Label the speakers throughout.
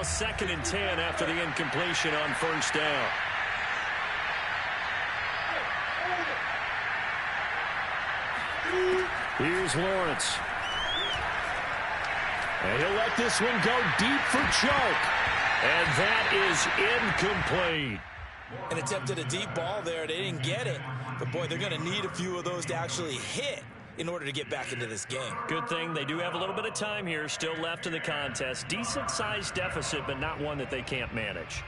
Speaker 1: Second and 10 after the incompletion on first down. Here's Lawrence. And he'll let this one go deep for Chuck. And that is incomplete.
Speaker 2: And attempted a deep ball there. They didn't get it. But, boy, they're going to need a few of those to actually hit in order to get back into this game.
Speaker 1: Good thing they do have a little bit of time here still left in the contest. Decent-sized deficit, but not one that they can't manage.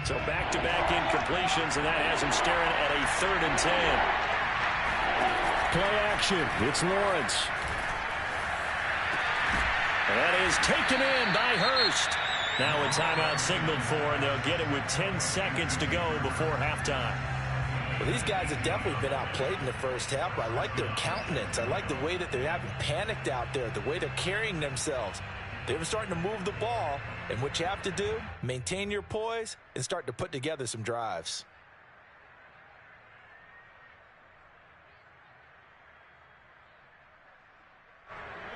Speaker 1: So back-to-back incompletions, and that has him staring at a 3rd and 10. Play action. It's Lawrence. And that is taken in by Hurst. Now a timeout signaled for, and they'll get it with 10 seconds to go before halftime.
Speaker 2: Well, these guys have definitely been outplayed in the first half. I like their countenance. I like the way that they haven't panicked out there, the way they're carrying themselves. They were starting to move the ball, and what you have to do, maintain your poise and start to put together some drives.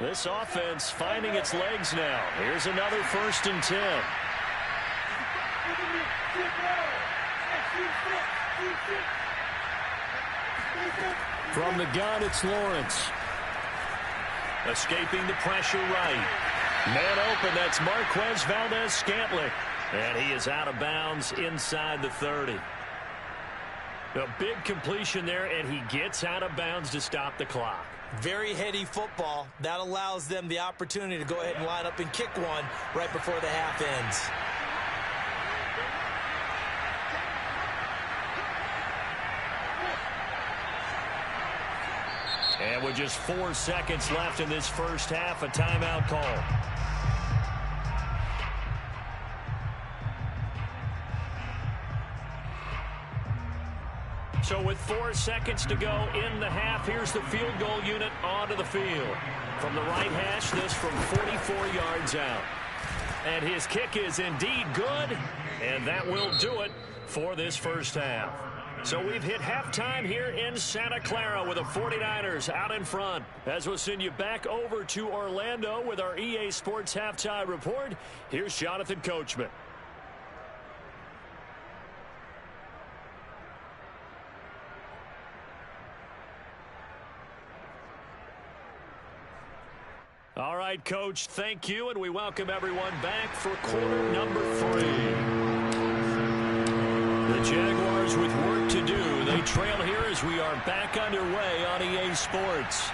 Speaker 1: This offense finding its legs now. Here's another 1st and 10. From the gun, it's Lawrence. Escaping the pressure right. Man open, that's Marquez Valdez-Scantling. And he is out of bounds inside the 30. A big completion there, and he gets out of bounds to stop the clock.
Speaker 2: Very heady football. That allows them the opportunity to go ahead and line up and kick one right before the half ends.
Speaker 1: And with just 4 seconds left in this first half, a timeout call. So with 4 seconds to go in the half, here's the field goal unit onto the field. From the right hash, this from 44 yards out. And his kick is indeed good, and that will do it for this first half. So we've hit halftime here in Santa Clara with the 49ers out in front. As we'll send you back over to Orlando with our EA Sports Halftime Report, here's Jonathan Coachman. All right, Coach, thank you, and we welcome everyone back for quarter number 3. The Jaguars with work to do. They trail here as we are back underway on EA Sports.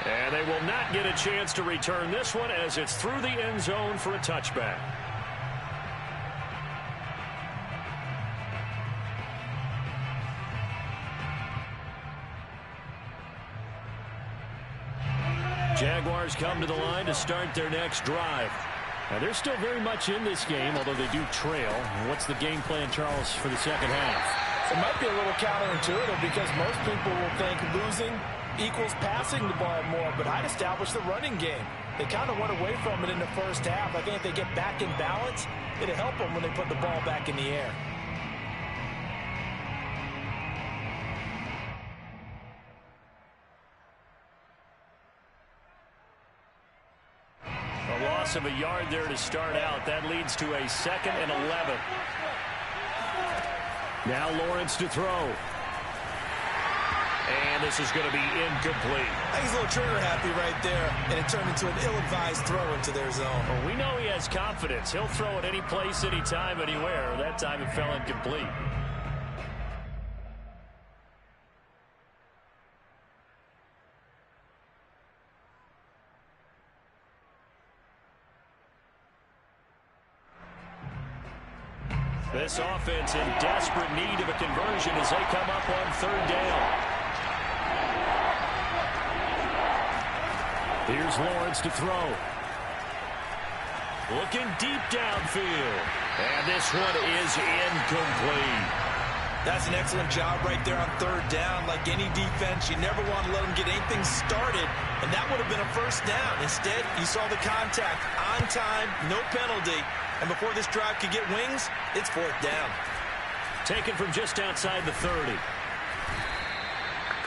Speaker 1: And they will not get a chance to return this one as it's through the end zone for a touchback. Jaguars come to the line to start their next drive. Now, they're still very much in this game, although they do trail. What's the game plan, Charles, for the second half?
Speaker 2: It might be a little counterintuitive because most people will think losing equals passing the ball more, but I'd establish the running game. They kind of went away from it in the first half. I think if they get back in balance, it'll help them when they put the ball back in the air.
Speaker 1: Of a yard there to start out. That leads to a 2nd and 11. Now Lawrence to throw. And this is going to be incomplete.
Speaker 2: I think he's a little trigger happy right there, and it turned into an ill-advised throw into their zone.
Speaker 1: Well, we know he has confidence. He'll throw it any place, anytime, anywhere. That time it fell incomplete. This offense in desperate need of a conversion as they come up on 3rd down. Here's Lawrence to throw. Looking deep downfield. And this one is incomplete.
Speaker 2: That's an excellent job right there on 3rd down. Like any defense, you never want to let them get anything started, and that would have been a first down. Instead, you saw the contact on time, no penalty. And before this drive could get wings, it's 4th down.
Speaker 1: Taken from just outside the 30.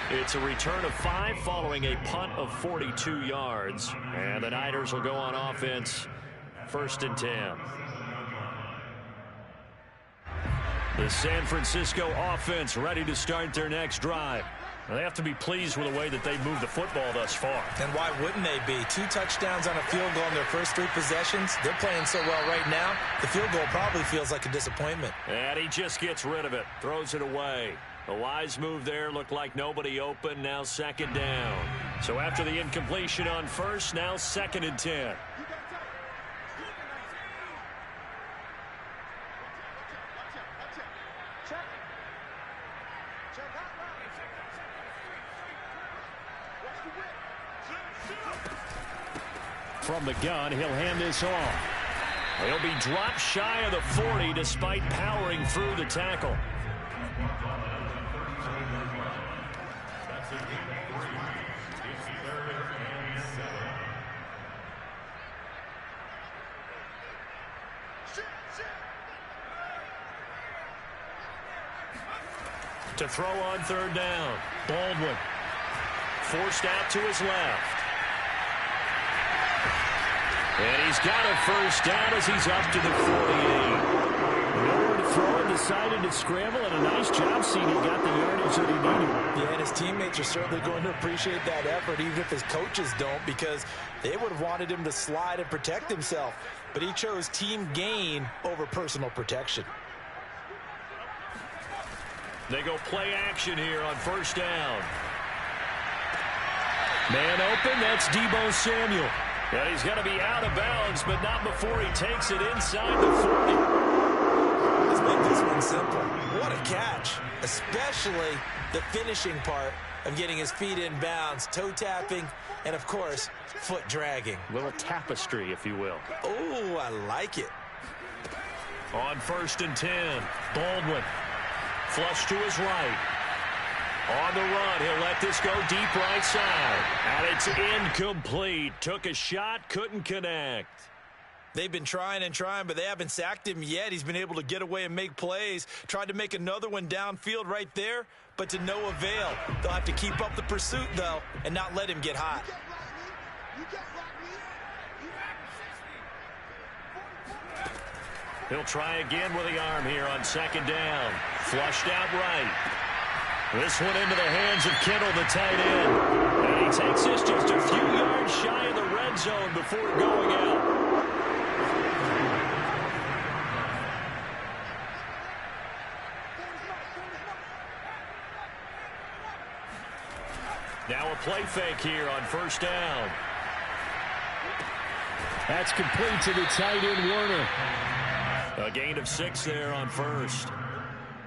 Speaker 1: It's a return of 5 following a punt of 42 yards. And the Niners will go on offense, 1st and 10. The San Francisco offense ready to start their next drive. They have to be pleased with the way that they've moved the football thus far.
Speaker 2: And why wouldn't they be? 2 touchdowns on a field goal in their first 3 possessions. They're playing so well right now, the field goal probably feels like a disappointment.
Speaker 1: And he just gets rid of it, throws it away. A wise move there, looked like nobody open, now 2nd down. So after the incompletion on 1st, now 2nd and 10. From the gun, he'll hand this off. He'll be dropped shy of the 40 despite powering through the tackle. To throw on 3rd down. Baldwin forced out to his left. And he's got a 1st down as he's up to the 48. Nowhere to throw it, decided to scramble, and a nice job seeing he got the yardage that he needed.
Speaker 2: Yeah, and his teammates are certainly going to appreciate that effort, even if his coaches don't, because they would have wanted him to slide and protect himself. But he chose team gain over personal protection.
Speaker 1: They go play action here on 1st down. Man open, that's Deebo Samuel. And he's going to be out of bounds, but not before he takes it inside the 40.
Speaker 2: Let's make this one simple. What a catch, especially the finishing part of getting his feet in bounds, toe tapping, and, of course, foot dragging.
Speaker 1: Little tapestry, if you will.
Speaker 2: Oh, I like it.
Speaker 1: On 1st and 10, Baldwin. Flush to his right. On the run, he'll let this go deep right side. And it's incomplete. Took a shot, couldn't connect.
Speaker 2: They've been trying and trying, but they haven't sacked him yet. He's been able to get away and make plays. Tried to make another one downfield right there, but to no avail. They'll have to keep up the pursuit, though, and not let him get hot.
Speaker 1: He'll try again with the arm here on 2nd down. Flushed out right. This one into the hands of Kittle, the tight end. And he takes this just a few yards shy of the red zone before going out. Now a play fake here on 1st down. That's complete to the tight end, Warner. A gain of 6 there on 1st.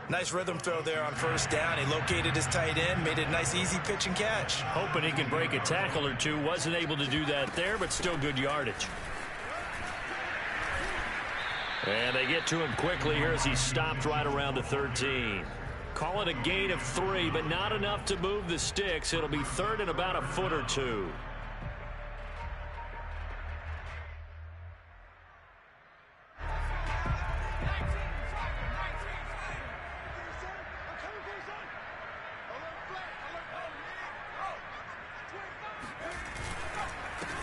Speaker 2: Nice rhythm throw there on 1st down. He located his tight end, made it a nice easy pitch and catch.
Speaker 1: Hoping he can break a tackle or two. Wasn't able to do that there, but still good yardage. And they get to him quickly here as he stopped right around the 13. Call it a gain of 3, but not enough to move the sticks. It'll be 3rd and about a foot or 2.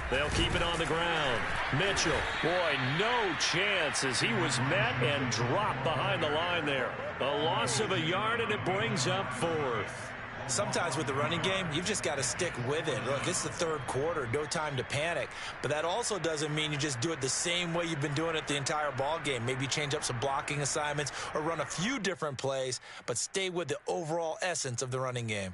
Speaker 1: They'll keep it on the ground. Mitchell, boy, no chance as he was met and dropped behind the line there. A loss of a yard, and it brings up 4th.
Speaker 2: Sometimes with the running game, you've just got to stick with it. Look, it's the 3rd quarter, no time to panic. But that also doesn't mean you just do it the same way you've been doing it the entire ball game. Maybe change up some blocking assignments or run a few different plays, but stay with the overall essence of the running game.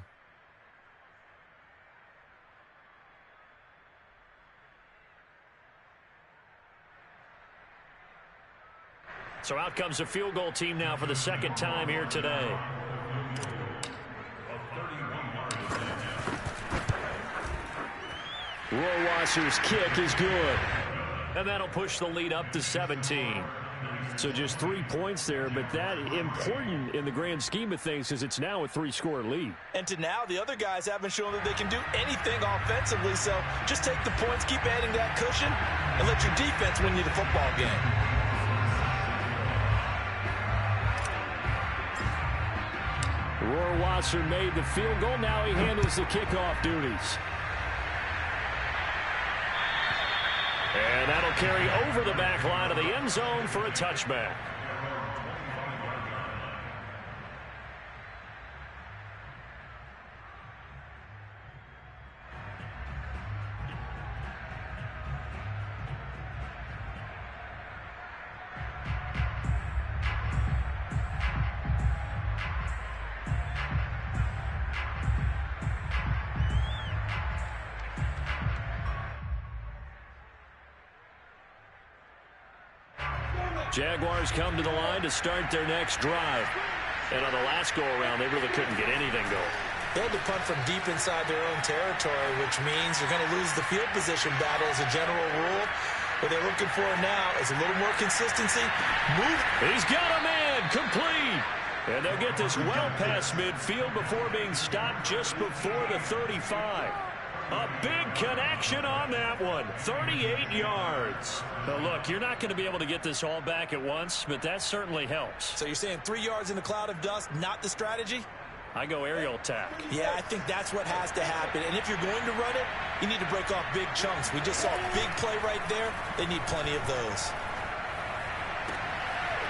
Speaker 1: So out comes the field goal team now for the 2nd time here today. Rohrwasser's kick is good. And that'll push the lead up to 17. So just 3 points there, but that important in the grand scheme of things because it's now a 3-score lead.
Speaker 2: And to now, the other guys haven't shown that they can do anything offensively, so just take the points, keep adding that cushion, and let your defense win you the football game.
Speaker 1: Rohr Watson made the field goal. Now he handles the kickoff duties. And that'll carry over the back line of the end zone for a touchback. Jaguars come to the line to start their next drive. And on the last go-around, they really couldn't get anything going.
Speaker 2: They had to punt from deep inside their own territory, which means they're going to lose the field position battle as a general rule. What they're looking for now is a little more consistency. Move.
Speaker 1: He's got a man complete. And they'll get this well past midfield before being stopped just before the 35. A big connection on that one. 38 yards. Now, look, you're not going to be able to get this all back at once, but that certainly helps.
Speaker 2: So you're saying 3 yards in the cloud of dust, not the strategy?
Speaker 1: I go aerial attack.
Speaker 2: Yeah, I think that's what has to happen. And if you're going to run it, you need to break off big chunks. We just saw a big play right there. They need plenty of those.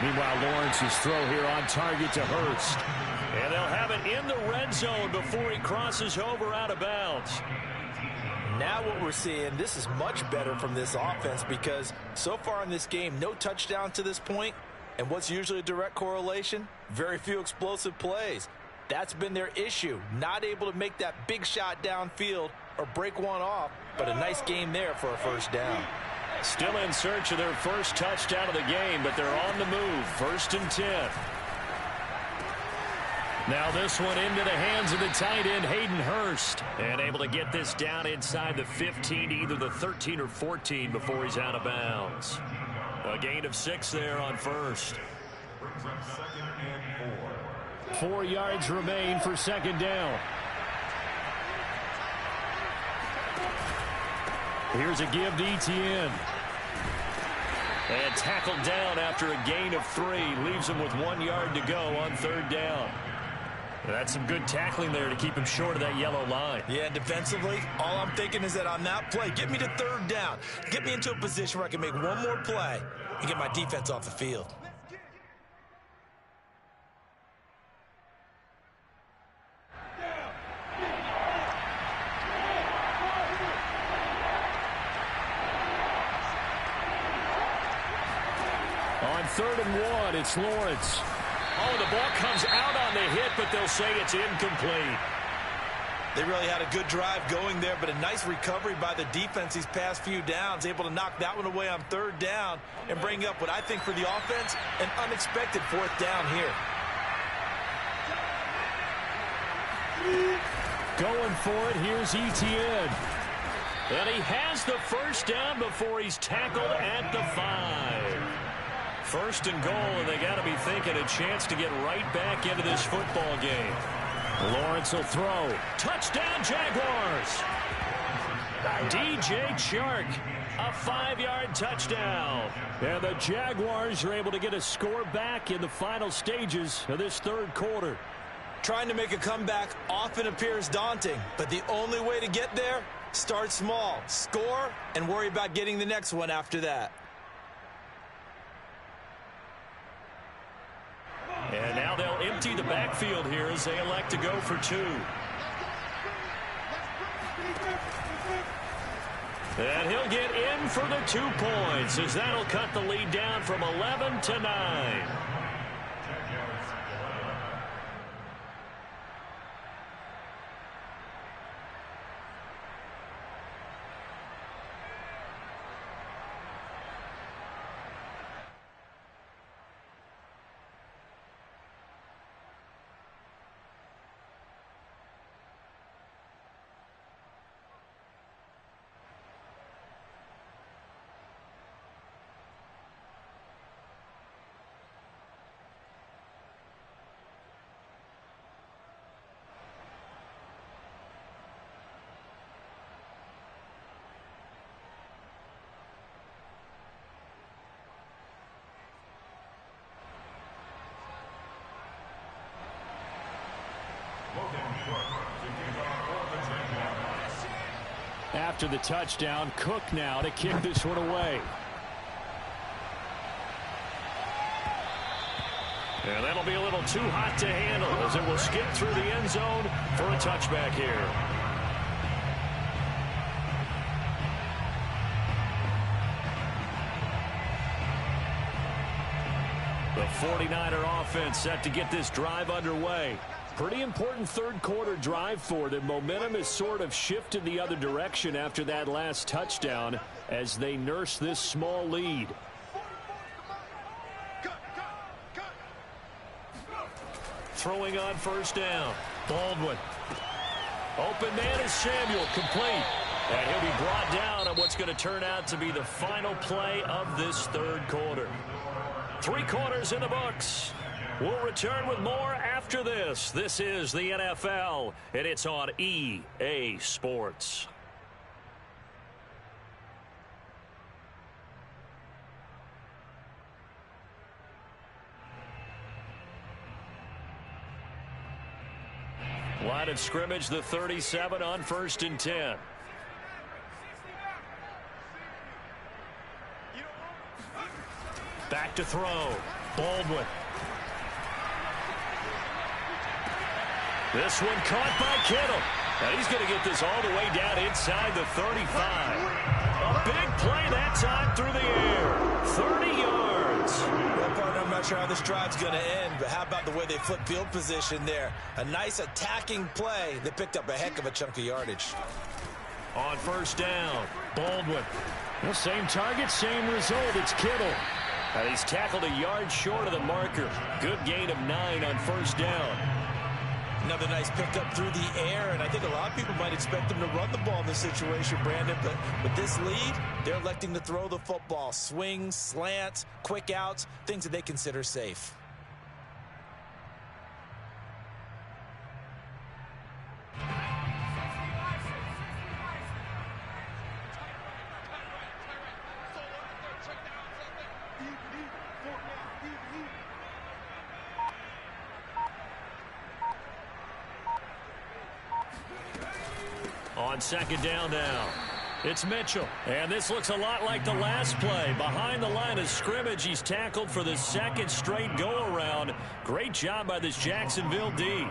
Speaker 1: Meanwhile, Lawrence's throw here on target to Hurst. And they'll have it in the red zone before he crosses over out of bounds.
Speaker 2: Now what we're seeing, this is much better from this offense because so far in this game, no touchdown to this point. And what's usually a direct correlation? Very few explosive plays. That's been their issue. Not able to make that big shot downfield or break one off, but a nice game there for a first down.
Speaker 1: Still in search of their first touchdown of the game, but they're on the move. 1st and 10. Now this one into the hands of the tight end, Hayden Hurst. And able to get this down inside the 15, either the 13 or 14 before he's out of bounds. A gain of 6 there on first. 4 yards remain for second down. Here's a give to Etienne. And tackled down after a gain of 3. Leaves him with 1 yard to go on 3rd down. That's some good tackling there to keep him short of that yellow line.
Speaker 2: Yeah, defensively, all I'm thinking is that on that play, get me to 3rd down. Get me into a position where I can make one more play and get my defense off the field.
Speaker 1: On 3rd and 1, it's Lawrence. Oh, the ball comes out on the hit, but they'll say it's incomplete.
Speaker 2: They really had a good drive going there, but a nice recovery by the defense these past few downs, able to knock that one away on 3rd down and bring up what I think for the offense, an unexpected 4th down here.
Speaker 1: Going for it, here's Etienne. And he has the first down before he's tackled at the 5. 1st and goal, and they got to be thinking a chance to get right back into this football game. Lawrence will throw. Touchdown, Jaguars. DJ Chark, a 5-yard touchdown. And the Jaguars are able to get a score back in the final stages of this 3rd quarter.
Speaker 2: Trying to make a comeback often appears daunting, but the only way to get there, start small, score, and worry about getting the next one after that.
Speaker 1: And now they'll empty the backfield here as they elect to go for 2. And he'll get in for the 2 points as that'll cut the lead down from 11 to 9. After the touchdown, Cook now to kick this one away. And that'll be a little too hot to handle as it will skip through the end zone for a touchback here. The 49er offense set to get this drive underway. Pretty important third quarter drive for them. Momentum has sort of shifted the other direction after that last touchdown as they nurse this small lead. Throwing on first down. Baldwin. Open man is Samuel, complete. And he'll be brought down on what's going to turn out to be the final play of this third quarter. 3 quarters in the books. We'll return with more after this. This is the NFL, and it's on EA Sports. Line of scrimmage, the 37 on 1st and 10. Back to throw. Baldwin. This one caught by Kittle. And he's going to get this all the way down inside the 35. A big play that time through the air. 30 yards.
Speaker 2: Well, partner, I'm not sure how this drive's going to end, but how about the way they flip field position there? A nice attacking play. They picked up a heck of a chunk of yardage.
Speaker 1: On first down, Baldwin. Well, same target, same result. It's Kittle. And he's tackled a yard short of the marker. Good gain of 9 on first down.
Speaker 2: Another nice pickup through the air, and I think a lot of people might expect them to run the ball in this situation, Brandon, but with this lead, they're electing to throw the football. Swings, slants, quick outs, things that they consider safe.
Speaker 1: On second down now, it's Mitchell. And this looks a lot like the last play. Behind the line of scrimmage, he's tackled for the second straight go-around. Great job by this Jacksonville D.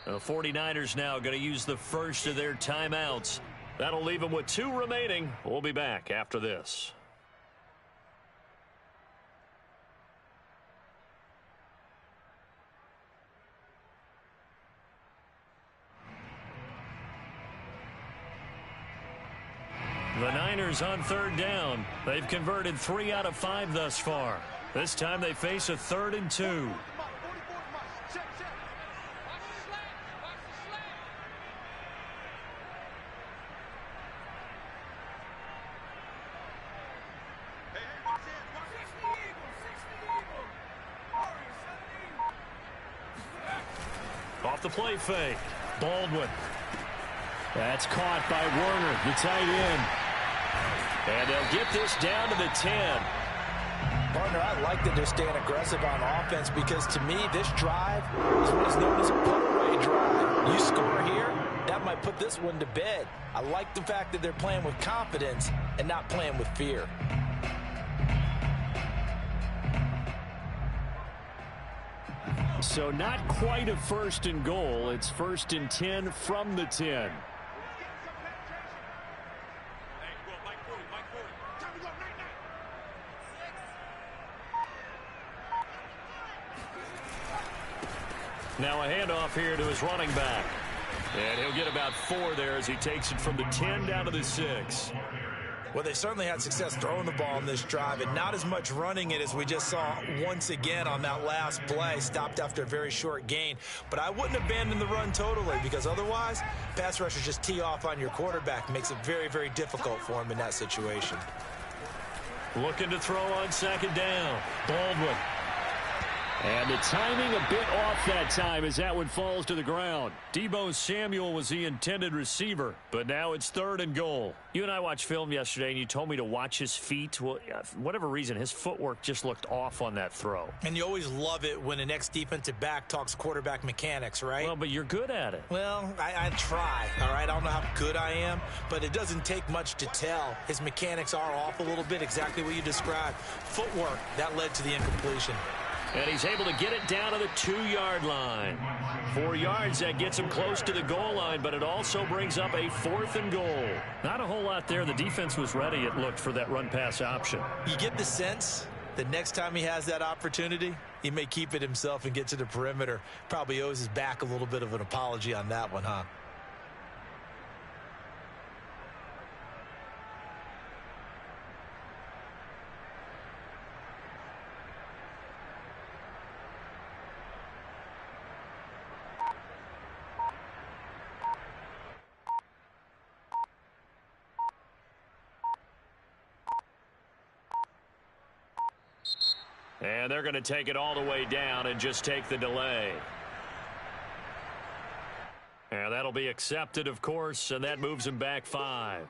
Speaker 1: The 49ers now going to use the first of their timeouts. That'll leave them with 2 remaining. We'll be back after this. The Niners on third down. They've converted 3 out of 5 thus far. This time they face a 3rd and 2. Off the play fake. Baldwin. That's caught by Werner, the tight end. And they'll get this down to the 10.
Speaker 2: Partner, I like that they're staying aggressive on offense because to me, this drive is what is known as a put-away drive. You score here, that might put this one to bed. I like the fact that they're playing with confidence and not playing with fear.
Speaker 1: So not quite a 1st and goal. It's 1st and 10 from the 10. Now a handoff here to his running back. And he'll get about 4 there as he takes it from the 10 down to the 6.
Speaker 2: Well, they certainly had success throwing the ball in this drive, and not as much running it as we just saw once again on that last play, stopped after a very short gain. But I wouldn't abandon the run totally, because otherwise, pass rushers just tee off on your quarterback. Makes it very, very difficult for him in that situation.
Speaker 1: Looking to throw on second down. Baldwin. And the timing a bit off that time as that one falls to the ground. Deebo Samuel was the intended receiver, but now it's 3rd and goal. You and I watched film yesterday, and you told me to watch his feet. Well, for whatever reason, his footwork just looked off on that throw.
Speaker 2: And you always love it when an ex-defensive back talks quarterback mechanics, right?
Speaker 1: Well, but you're good at it.
Speaker 2: Well, I try, all right? I don't know how good I am, but it doesn't take much to tell. His mechanics are off a little bit, exactly what you described. Footwork, that led to the incompletion.
Speaker 1: And he's able to get it down to the 2-yard line. 4 yards, that gets him close to the goal line, but it also brings up a 4th and goal. Not a whole lot there. The defense was ready, it looked, for that run-pass option.
Speaker 2: You get the sense that next time he has that opportunity, he may keep it himself and get to the perimeter. Probably owes his back a little bit of an apology on that one, huh?
Speaker 1: And they're going to take it all the way down and just take the delay. And that'll be accepted, of course, and that moves him back 5.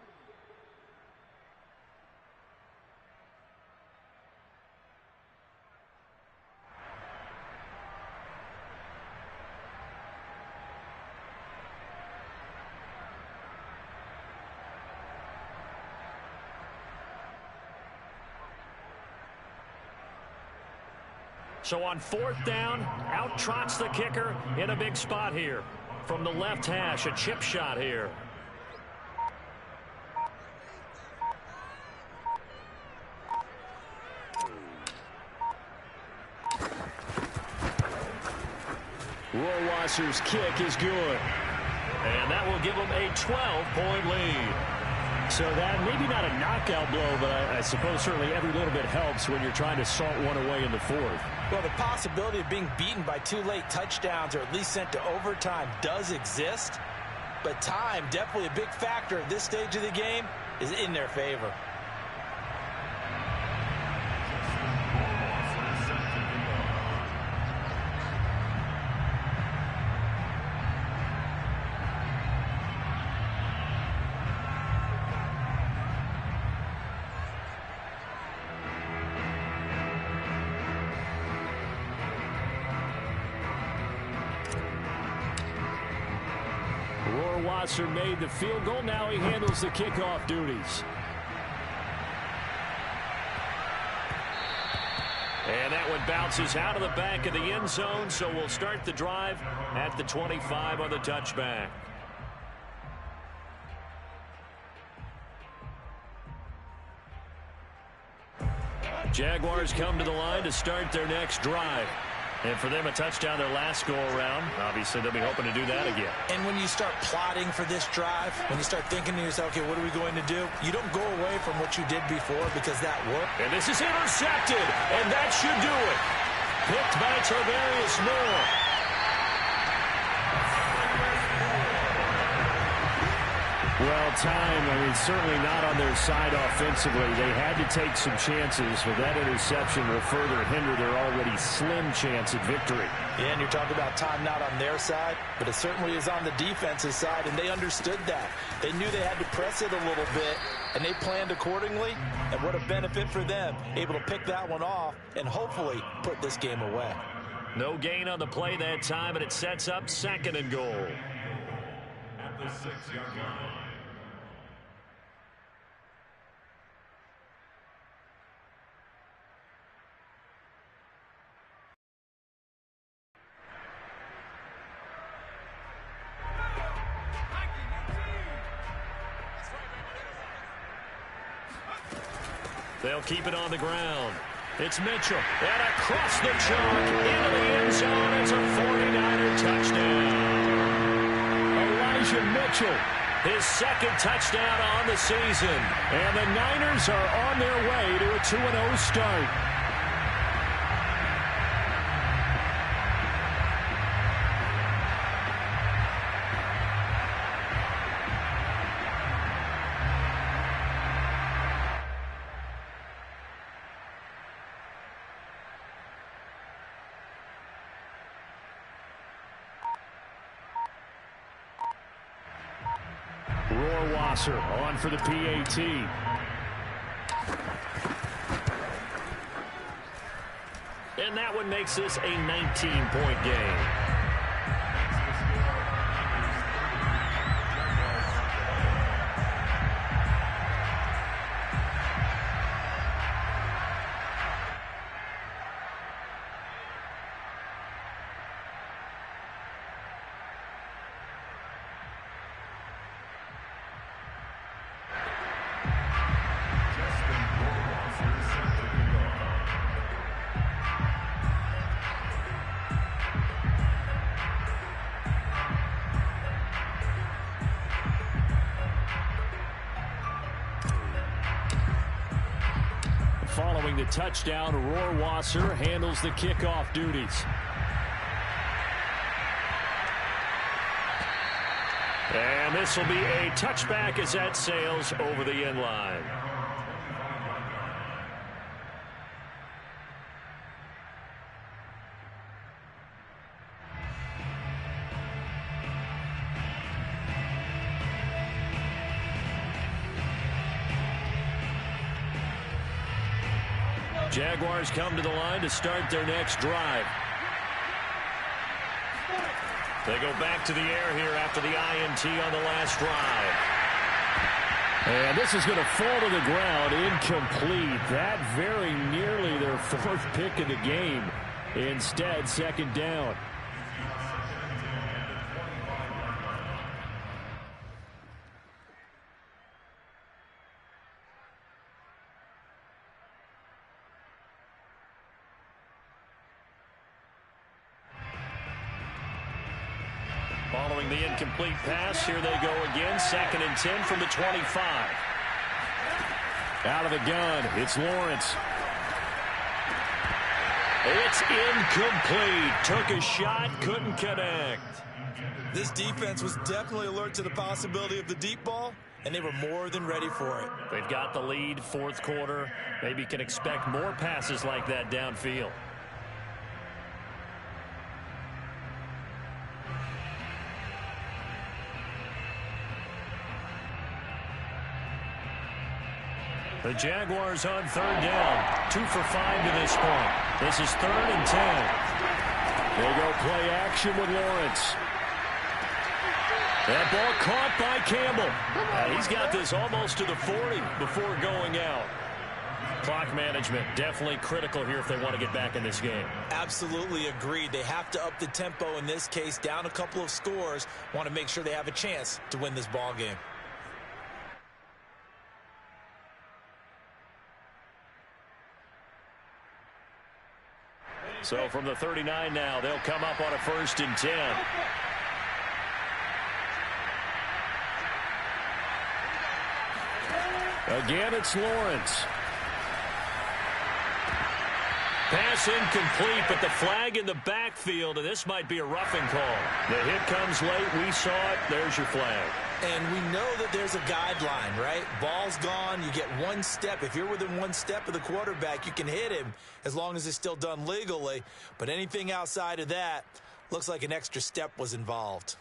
Speaker 1: So on 4th down, out trots the kicker in a big spot here. From the left hash, a chip shot here. Rohrwasser's kick is good. And that will give him a 12-point lead. So that, maybe not a knockout blow, but I suppose certainly every little bit helps when you're trying to salt one away in the 4th.
Speaker 2: Well, the possibility of being beaten by 2 late touchdowns or at least sent to overtime does exist. But time, definitely a big factor at this stage of the game, is in their favor.
Speaker 1: Rohrwasser made the field goal. Now he handles the kickoff duties. And that one bounces out of the back of the end zone, so we'll start the drive at the 25 on the touchback. Jaguars come to the line to start their next drive. And for them, a touchdown their last go-around. Obviously, they'll be hoping to do that again.
Speaker 2: And when you start plotting for this drive, when you start thinking to yourself, okay, what are we going to do? You don't go away from what you did before because that worked.
Speaker 1: And this is intercepted, and that should do it. Picked by Tarvarius Moore. Well, time, certainly not on their side offensively. They had to take some chances, but that interception will further hinder their already slim chance at victory.
Speaker 2: Yeah, and you're talking about time not on their side, but it certainly is on the defensive side, and they understood that. They knew they had to press it a little bit, and they planned accordingly, and what a benefit for them, able to pick that one off and hopefully put this game away.
Speaker 1: No gain on the play that time, and it sets up 2nd and goal.
Speaker 3: At the 6-yard line.
Speaker 1: They'll keep it on the ground. It's Mitchell. And across the chalk into the end zone. It's a 49er touchdown. Elijah Mitchell His second touchdown on the season.
Speaker 4: And the Niners are on their way to a 2-0 start. On for the PAT.
Speaker 1: And that one makes this a 19-point game.
Speaker 4: Following the touchdown, Rohrwasser handles the kickoff duties.
Speaker 1: And this will be a touchback as that sails over the end line. Jaguars come to the line to start their next drive. They go back to the air here after the INT on the last drive.
Speaker 4: And this is going to fall to the ground incomplete. That very nearly their fourth pick of the game. Instead, second down.
Speaker 1: Following the incomplete pass, here they go again. 2nd and 10 from the 25.
Speaker 4: Out of the gun, it's Lawrence.
Speaker 1: It's incomplete. Took a shot, couldn't connect.
Speaker 2: This defense was definitely alert to the possibility of the deep ball, and they were more than ready for it.
Speaker 1: They've got the lead, fourth quarter. Maybe can expect more passes like that downfield. The Jaguars on 3rd down. 2 for 5 to this point. This is 3rd and 10.
Speaker 4: They go play action with Lawrence.
Speaker 1: That ball caught by Campbell. He's got this almost to the 40 before going out. Clock management definitely critical here if they want to get back in this game.
Speaker 2: Absolutely agreed. They have to up the tempo in this case, down a couple of scores. Want to make sure they have a chance to win this ball game.
Speaker 1: So from the 39 now, they'll come up on a 1st and 10.
Speaker 4: Again, it's Lawrence.
Speaker 1: Pass incomplete, but the flag in the backfield, and this might be a roughing call. The hit comes late. We saw it. There's your flag.
Speaker 2: And we know that there's a guideline, right? Ball's gone. You get 1 step. If you're within 1 step of the quarterback, you can hit him as long as it's still done legally. But anything outside of that looks like an extra step was involved.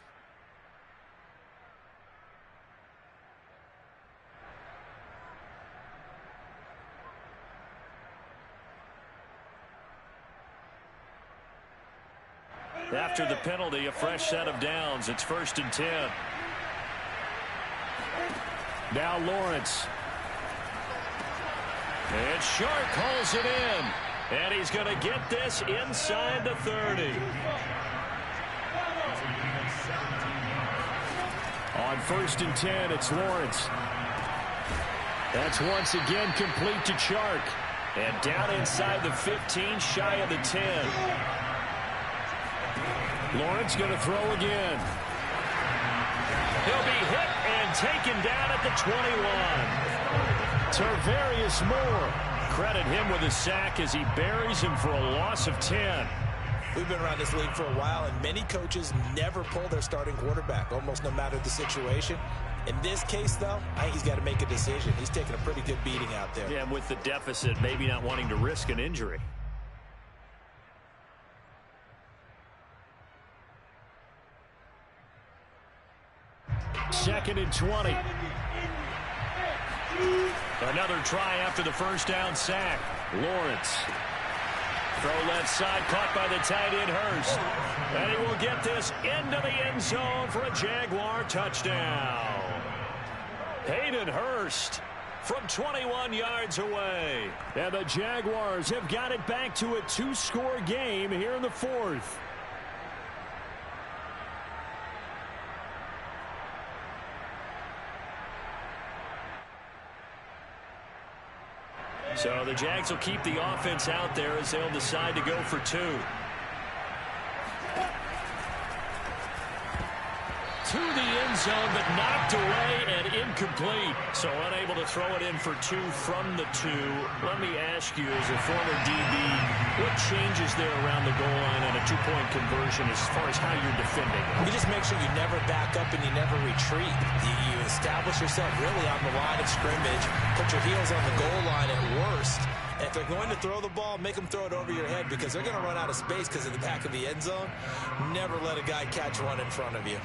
Speaker 1: After the penalty, a fresh set of downs. It's 1st and 10.
Speaker 4: Now Lawrence.
Speaker 1: And Shark hauls it in. And he's going to get this inside the 30.
Speaker 4: On 1st and 10, it's Lawrence. That's once again complete to Chark.
Speaker 1: And down inside the 15, shy of the 10.
Speaker 4: Lawrence going to throw again.
Speaker 1: He'll be hit and taken down at the 21.
Speaker 4: Tarvarius Moore.
Speaker 1: Credit him with a sack as he buries him for a loss of 10.
Speaker 2: We've been around this league for a while, and many coaches never pull their starting quarterback, almost no matter the situation. In this case, though, I think he's got to make a decision. He's taking a pretty good beating out there.
Speaker 1: Yeah, and with the deficit, maybe not wanting to risk an injury.
Speaker 4: Second and 20.
Speaker 1: Another try after the first down sack. Lawrence. Throw left side, caught by the tight end Hurst. And he will get this into the end zone for a Jaguar touchdown. Hayden Hurst from 21 yards away.
Speaker 4: And the Jaguars have got it back to a 2-score game here in the fourth.
Speaker 1: So the Jags will keep the offense out there as they'll decide to go for 2. To the end zone, but knocked away and incomplete. So unable to throw it in for 2 from the 2. Let me ask you, as a former DB, what changes there around the goal line on a 2-point conversion as far as how you're defending?
Speaker 2: You just make sure you never back up and you never retreat. You establish yourself really on the line of scrimmage, put your heels on the goal line at worst. And if they're going to throw the ball, make them throw it over your head because they're going to run out of space because of the back of the end zone. Never let a guy catch one in front of you.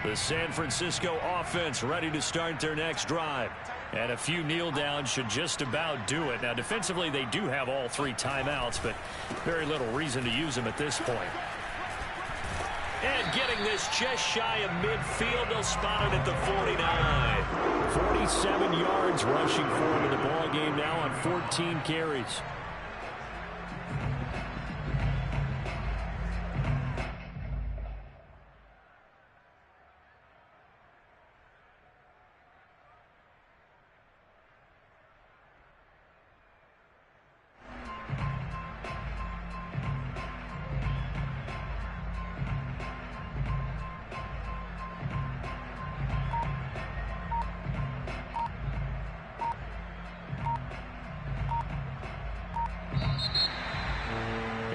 Speaker 1: The San Francisco offense ready to start their next drive. And a few kneel downs should just about do it. Now, defensively, they do have all 3 timeouts, but very little reason to use them at this point. And getting this just shy of midfield, they'll spot it at the 49.
Speaker 4: 47 yards rushing for him in the ball game now on 14 carries.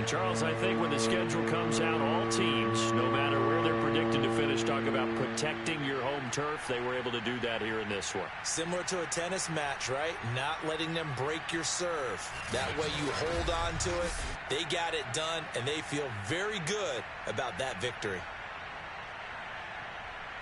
Speaker 1: Charles, I think when the schedule comes out, all teams, no matter where they're predicted to finish, talk about protecting your home turf. They were able to do that here in this one.
Speaker 2: Similar to a tennis match, right? Not letting them break your serve. That way you hold on to it. They got it done, and they feel very good about that victory.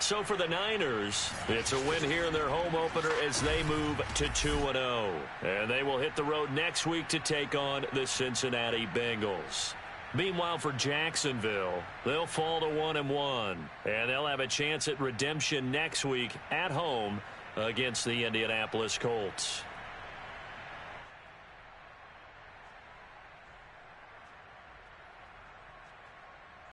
Speaker 1: So for the Niners, it's a win here in their home opener as they move to 2-0. And they will hit the road next week to take on the Cincinnati Bengals. Meanwhile, for Jacksonville, they'll fall to 1-1. And they'll have a chance at redemption next week at home against the Indianapolis Colts.